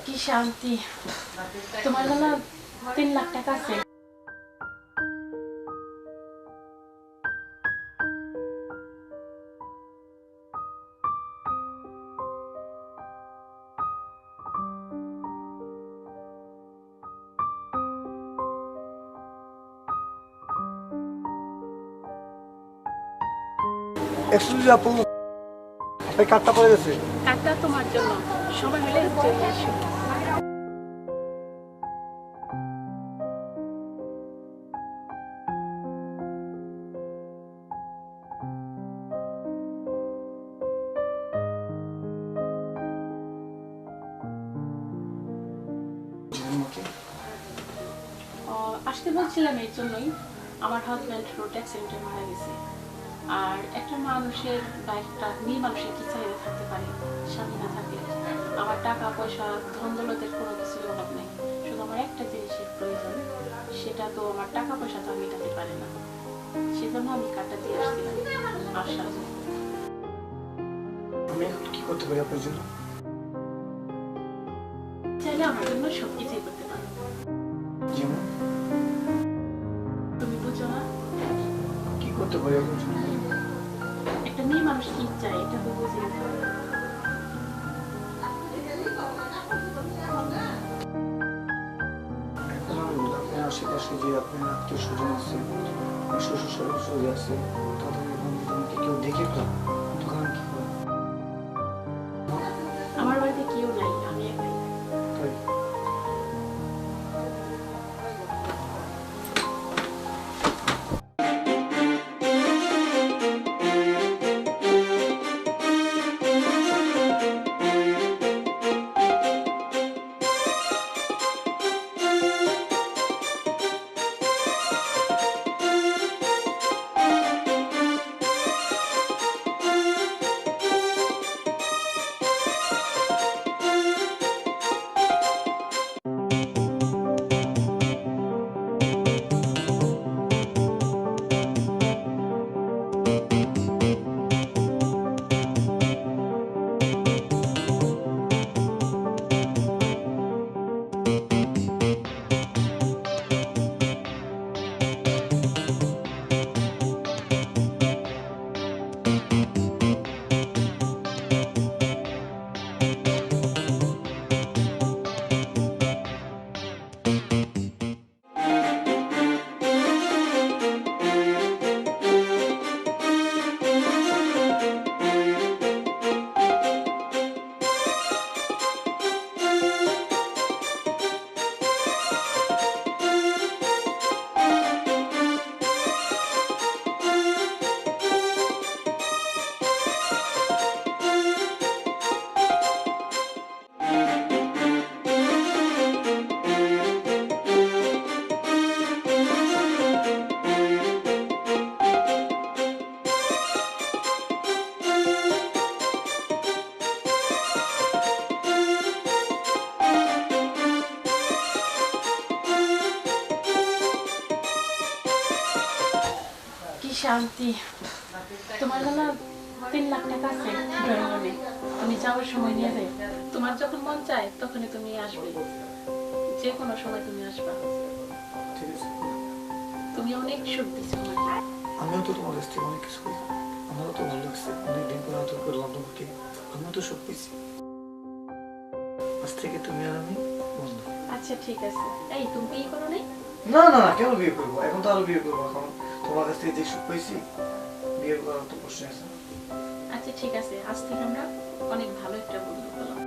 কি শান্তি। তোমার জন্য 3 লাখ টাকা আছে। এক্সকিউজ আপু, এই কার্ডটা পড়ে গেছে। কার্ডটা তোমার জন্য, সময় হলে চলে আসো। আসতে বলছিলাম এই জন্যই, আমার হাজব্যান্ড রোড অ্যাক্সিডেন্টে মারা গেছে। আর একটা মানুষের বা একটা মেয়ে মানুষের কি চাহিদা থাকতে পারে স্বামী না থাকলে? আমার টাকা পয়সা ধন দৌলতের কোনো কিছুর অভাব নেই, শুধু আমার একটা জিনিসের প্রয়োজন, সেটা তো আমার টাকা পয়সা তো আমি মেটাতে পারি না। সেজন্য আমি কার্ডটা দিয়ে আসছিলাম আশা। আমি এখন কি করতে পারি আপনার জন্য? চাইলে আমার জন্য সবকিছুই করতে পারো। যেমন তুমি বুঝো না? কি করতে পারি আপনার জন্য? একটা মেয়ে মানুষ কি চায় এটা তো বুঝে নিতে হবে। এখন আমি আপনার আশেপাশে যে আপনার আত্মীয় স্বজন আছে, শ্বশুর শাশুড়ি আছে, তাদের এখন যদি আমাকে কেউ দেখে ফেলে তখন আমি কি করবো? আমার বাড়িতে কেউ নাই, আমি একাই। তাই কি শান্তি। তোমার জন্য 3 লাখ টাকা আছে ড্রয়িং রুমে, তুমি যাওয়ার সময় নিয়ে যাবে। তোমার যখন মন চায় তখনই তুমি আসবে, যে কোনো সময় তুমি আসবা। ঠিক আছে। তুমি অনেক সুখ দিচ্ছ আমাকে। আমিও তো তোমার কাছ থেকে অনেক কিছু করি, আমারও তো ভালো লাগছে। অনেকদিন পর আদর করলাম তোমাকে, আমিও তো সুখ পেয়েছি। আজ থেকে তুমি আর আমি বন্ধু। আচ্ছা ঠিক আছে। এই তুমি বিয়ে করো নাই? না না না, কেন বিয়ে করবো? এখন তো আরো বিয়ে করবো। এখন তোমার কাছ থেকে যে সুখ পেয়েছি, বিয়ে করার তো প্রশ্ন আছে না। আচ্ছা ঠিক আছে, আজ থেকে আমরা অনেক ভালো একটা বন্ধু হলাম।